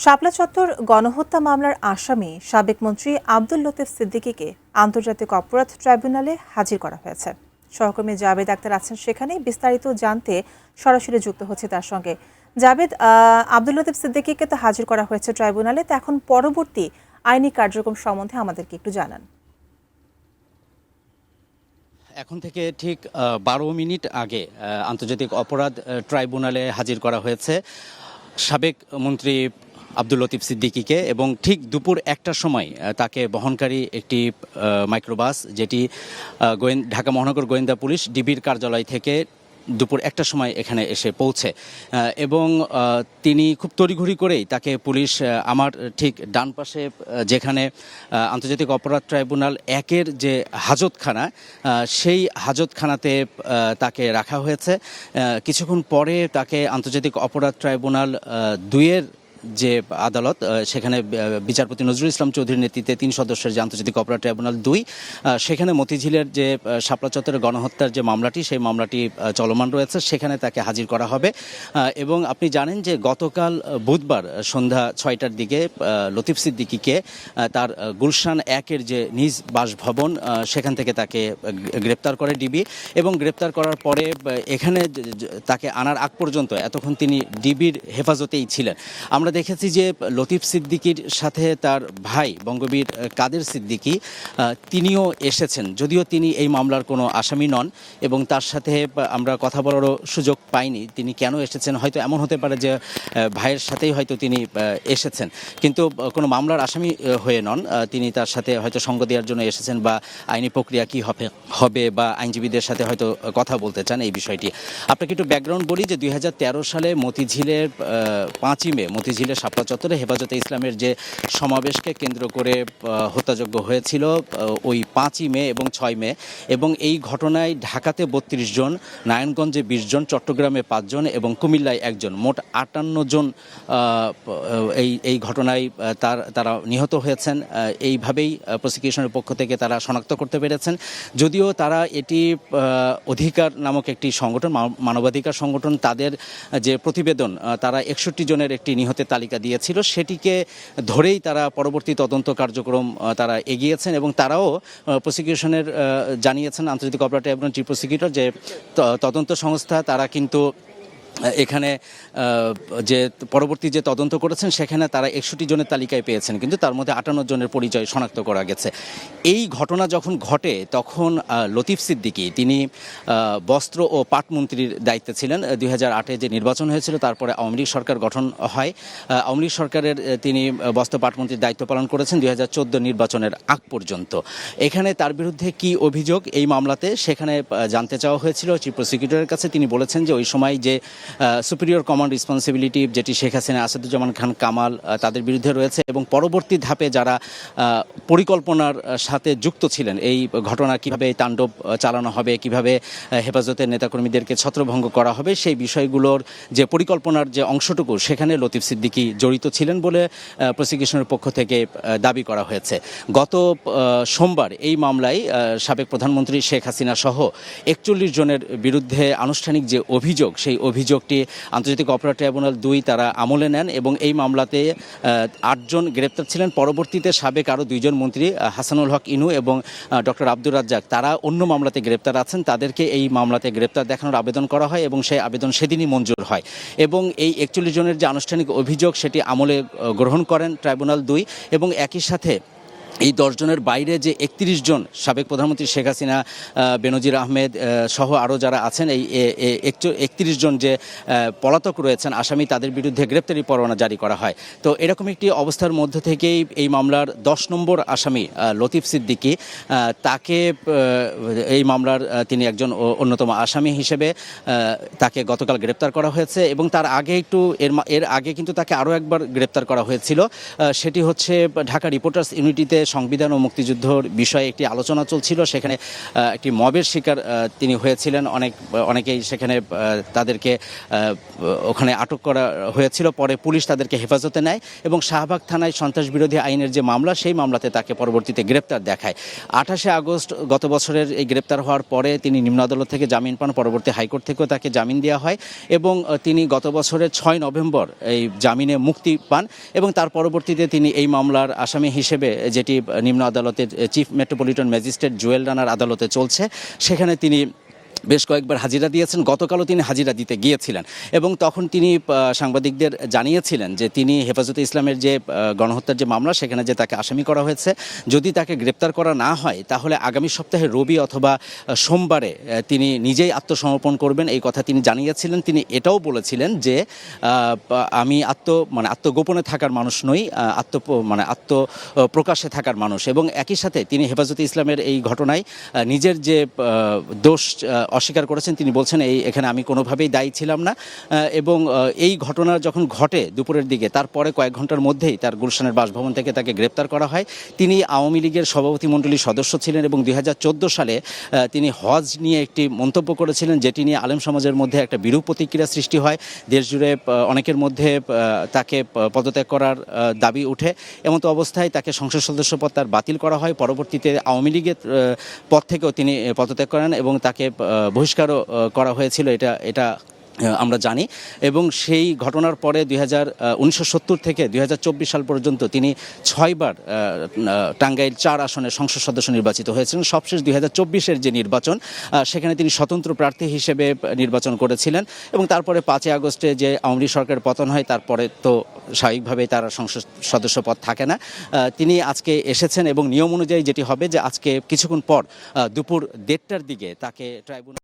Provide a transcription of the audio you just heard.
শাপলা চত্বর গণহত্যা মামলার আসামি সাবেক মন্ত্রী আব্দুল লতিফ সিদ্দিকীকে আন্তর্জাতিক অপরাধ ট্রাইব্যুনালে হাজির করা হয়েছে। সহকর্মী জাবেদ আক্তার আছেন সেখানে, বিস্তারিত জানতে সরাসরি যুক্ত হচ্ছে তার সঙ্গে। জাবেদ, আব্দুল লতিফ সিদ্দিকীকে তো হাজির করা হয়েছে ট্রাইব্যুনালে, তো এখন পরবর্তী আইনি কার্যক্রম সম্বন্ধে আমাদেরকে একটু জানান। এখন থেকে ঠিক 12 মিনিট আগে আন্তর্জাতিক অপরাধ ট্রাইব্যুনালে হাজির করা হয়েছে সাবেক মন্ত্রী আব্দুল লতিফ সিদ্দিকীকে, এবং ঠিক দুপুর 1টার সময় তাকে বহনকারী একটি মাইক্রোবাস, যেটি ঢাকা মহানগর গোয়েন্দা পুলিশ ডিবির কার্যালয় থেকে দুপুর 1টার সময় এখানে এসে পৌঁছে, এবং তিনি খুব তড়িঘড়ি করেই তাকে পুলিশ আমার ঠিক ডান পাশে যেখানে আন্তর্জাতিক অপরাধ ট্রাইব্যুনাল 1-এর যে হাজতখানা, সেই হাজতখানাতে তাকে রাখা হয়েছে। কিছুক্ষণ পরে তাকে আন্তর্জাতিক অপরাধ ট্রাইব্যুনাল 2-এর যে আদালত, সেখানে বিচারপতি নজরুল ইসলাম চৌধুরীর নেতৃত্বে 3 সদস্যের যে আন্তর্জাতিক অপরাধ ট্রাইব্যুনাল 2, সেখানে মতিঝিলের যে শাপলা চত্বরের গণহত্যার যে মামলাটি, সেই মামলাটি চলমান রয়েছে, সেখানে তাকে হাজির করা হবে। এবং আপনি জানেন যে গতকাল বুধবার সন্ধ্যা 6টার দিকে লতিফ সিদ্দিকীকে তার গুলশান 1-এর যে নিজ বাসভবন, সেখান থেকে তাকে গ্রেপ্তার করে ডিবি, এবং গ্রেপ্তার করার পরে এখানে তাকে আনার আগ পর্যন্ত এতক্ষণ তিনি ডিবির হেফাজতেই ছিলেন। আমরা দেখেছি যে লতিফ সিদ্দিকীর সাথে তার ভাই বঙ্গবীর কাদের সিদ্দিকী তিনিও এসেছেন, যদিও তিনি এই মামলার কোনো আসামি নন, এবং তার সাথে আমরা কথা বলারও সুযোগ পাইনি। তিনি কেন এসেছেন, হয়তো এমন হতে পারে যে ভাইয়ের সাথেই হয়তো তিনি এসেছেন, কিন্তু কোনো মামলার আসামি হয়ে নন। তিনি তার সাথে হয়তো সঙ্গ দেওয়ার জন্য এসেছেন, বা আইনি প্রক্রিয়া কী হবে বা আইনজীবীদের সাথে হয়তো কথা বলতে চান এই বিষয়টি। আপনাকে একটু ব্যাকগ্রাউন্ড বলি যে 2013 সালে মতিঝিলের 5ই মে মতিঝিলের শাপলা চত্বরে হেফাজতে ইসলামের যে সমাবেশকে কেন্দ্র করে হত্যাযজ্ঞ হয়েছিল ওই 5ই মে এবং 6 মে, এবং এই ঘটনায় ঢাকাতে 32 জন, নারায়ণগঞ্জে 20 জন, চট্টগ্রামে 5 জন এবং কুমিল্লায় 1 জন, মোট 58 জন এই ঘটনায় তারা নিহত হয়েছেন। এইভাবেই প্রসিকিউশনের পক্ষ থেকে তারা শনাক্ত করতে পেরেছেন। যদিও তারা এটি অধিকার নামক একটি সংগঠন, মানবাধিকার সংগঠন, তাদের যে প্রতিবেদন, তারা 61 জনের একটি নিহতের তালিকা দিয়েছিল, সেটিকে ধরেই তারা পরবর্তী তদন্ত কার্যক্রম তারা এগিয়েছেন, এবং তারাও প্রসিকিউশনের জানিয়েছেন, আন্তর্জাতিক অপরাধ ট্রাইব্যুনাল চিফ প্রসিকিউটর, যে তদন্ত সংস্থা তারা কিন্তু এখানে যে পরবর্তী যে তদন্ত করেছেন, সেখানে তারা 61 জনের তালিকায় পেয়েছেন, কিন্তু তার মধ্যে 58 জনের পরিচয় শনাক্ত করা গেছে। এই ঘটনা যখন ঘটে তখন লতিফ সিদ্দিকী তিনি বস্ত্র ও পাট মন্ত্রীর দায়িত্বে ছিলেন। 2008-এ যে নির্বাচন হয়েছিল, তারপরে আওয়ামী লীগ সরকার গঠন হয়। আওয়ামী লীগ সরকারের তিনি বস্ত্র পাট মন্ত্রীর দায়িত্ব পালন করেছেন 2014 নির্বাচনের আগ পর্যন্ত। এখানে তার বিরুদ্ধে কি অভিযোগ এই মামলাতে, সেখানে জানতে চাওয়া হয়েছিল চিফ প্রসিকিউটরের কাছে। তিনি বলেছেন যে ওই সময় যে সুপিরিয়র কমান্ড রেসপন্সিবিলিটি, যেটি শেখ হাসিনা, আসাদুজ্জামান খান কামাল, তাদের বিরুদ্ধে রয়েছে, এবং পরবর্তী ধাপে যারা পরিকল্পনার সাথে যুক্ত ছিলেন, এই ঘটনা কিভাবে তাণ্ডব চালানো হবে, কিভাবে হেফাজতের নেতাকর্মীদেরকে ছত্রভঙ্গ করা হবে, সেই বিষয়গুলোর যে পরিকল্পনার যে অংশটুকু, সেখানে লতিফ সিদ্দিকী জড়িত ছিলেন বলে প্রসিকিউশনের পক্ষ থেকে দাবি করা হয়েছে। গত সোমবার এই মামলায় সাবেক প্রধানমন্ত্রী শেখ হাসিনা সহ 41 জনের বিরুদ্ধে আনুষ্ঠানিক যে অভিযোগ, সেই অভিযোগটি আন্তর্জাতিক অপরাধ ট্রাইব্যুনাল 2 তারা আমলে নেন, এবং এই মামলাতে 8 জন গ্রেপ্তার ছিলেন। পরবর্তীতে সাবেক আরও 2 জন মন্ত্রী, হাসানুল হক ইনু এবং ডক্টর আব্দুর রাজ্জাক, তারা অন্য মামলাতে গ্রেপ্তার আছেন। তাদেরকে এই মামলাতে গ্রেপ্তার দেখানোর আবেদন করা হয়, এবং সেই আবেদন সেদিনই মঞ্জুর হয়, এবং এই 41 জনের যে আনুষ্ঠানিক অভিযোগ, সেটি আমলে গ্রহণ করেন ট্রাইব্যুনাল 2, এবং একই সাথে এই 10 জনের বাইরে যে 31 জন সাবেক প্রধানমন্ত্রী শেখ হাসিনা, বেনজির আহমেদ সহ আরও যারা আছেন, এই 31 জন যে পলাতক রয়েছেন আসামি, তাদের বিরুদ্ধে গ্রেপ্তারি পরোয়ানা জারি করা হয়। তো এরকম একটি অবস্থার মধ্য থেকেই এই মামলার 10 নম্বর আসামি লতিফ সিদ্দিকী, তাকে এই মামলার তিনি একজন অন্যতম আসামি হিসেবে তাকে গতকাল গ্রেপ্তার করা হয়েছে, এবং তার আগে এর আগে কিন্তু তাকে আরও একবার গ্রেপ্তার করা হয়েছিল। সেটি হচ্ছে ঢাকা রিপোর্টার্স ইউনিটিতে সংবিধান ও মুক্তিযুদ্ধর বিষয়ে একটি আলোচনা চলছিল। সেখানে একটি মবের শিকার তিনি হয়েছিলেন। অনেকেই সেখানে তাদেরকে ওখানে আটক করা হয়েছিল। পরে পুলিশ তাদেরকে হেফাজতে নেয় এবং শাহবাগ থানায় সন্ত্রাস বিরোধী আইনের যে মামলা, সেই মামলাতে তাকে পরবর্তীতে গ্রেপ্তার দেখায়। 28শে আগস্ট গত বছরের এই গ্রেপ্তার হওয়ার পরে তিনি নিম্ন আদালত থেকে জামিন পান, পরবর্তী হাইকোর্ট থেকেও তাকে জামিন দেওয়া হয় এবং তিনি গত বছরের 6 নভেম্বর এই জামিনে মুক্তি পান এবং তার পরবর্তীতে তিনি এই মামলার আসামি হিসেবে, যেটি নিম্ন আদালতের চিফ মেট্রোপলিটন ম্যাজিস্ট্রেট জুয়েল রানার আদালতে চলছে, সেখানে তিনি বেশ কয়েকবার হাজিরা দিয়েছেন। গতকালও তিনি হাজিরা দিতে গিয়েছিলেন এবং তখন তিনি সাংবাদিকদের জানিয়েছিলেন যে তিনি হেফাজতে ইসলামের যে গণহত্যার যে মামলা, সেখানে যে তাকে আসামি করা হয়েছে, যদি তাকে গ্রেপ্তার করা না হয় তাহলে আগামী সপ্তাহে রবি অথবা সোমবারে তিনি নিজেই আত্মসমর্পণ করবেন, এই কথা তিনি জানিয়েছিলেন। তিনি এটাও বলেছিলেন যে আমি আত্মগোপনে থাকার মানুষ নই, আত্মপ্রকাশে থাকার মানুষ। এবং একই সাথে তিনি হেফাজতে ইসলামের এই ঘটনায় নিজের যে দোষ অস্বীকার করেছেন। তিনি বলছেন এখানে আমি কোনোভাবেই দায়ী ছিলাম না এবং এই ঘটনা যখন ঘটে দুপুরের দিকে, তারপরে কয়েক ঘন্টার মধ্যেই তার গুলশানের বাসভবন থেকে তাকে গ্রেপ্তার করা হয়। তিনি আওয়ামী লীগের সভাপতি মণ্ডলীর সদস্য ছিলেন এবং 2014 সালে তিনি হজ নিয়ে একটি মন্তব্য করেছিলেন, যেটি নিয়ে আলেম সমাজের মধ্যে একটা বিরূপ প্রতিক্রিয়া সৃষ্টি হয়। দেশজুড়ে অনেকের মধ্যে তাকে পদত্যাগ করার দাবি উঠে। এমতো অবস্থায় তাকে সংসদ সদস্য পদ তার বাতিল করা হয়। পরবর্তীতে আওয়ামী লীগের পদ থেকেও তিনি পদত্যাগ করেন এবং তাকে বহিষ্কারও করা হয়েছিল, এটা আমরা জানি। এবং সেই ঘটনার পরে 1970 থেকে 2024 সাল পর্যন্ত তিনি 6 বার টাঙ্গাইল 4 আসনের সংসদ সদস্য নির্বাচিত হয়েছিলেন। সবশেষ 2024-এর যে নির্বাচন, সেখানে তিনি স্বতন্ত্র প্রার্থী হিসেবে নির্বাচন করেছিলেন এবং তারপরে 5 আগস্টে যে আওয়ামী লীগ সরকারের পতন হয়, তারপরে তো স্বাভাবিকভাবেই তার সংসদ সদস্য পদ থাকে না। তিনি আজকে এসেছেন এবং নিয়ম অনুযায়ী যেটি হবে যে আজকে কিছুক্ষণ পর দুপুর 1:30টার দিকে তাকে ট্রাইব্যুনাল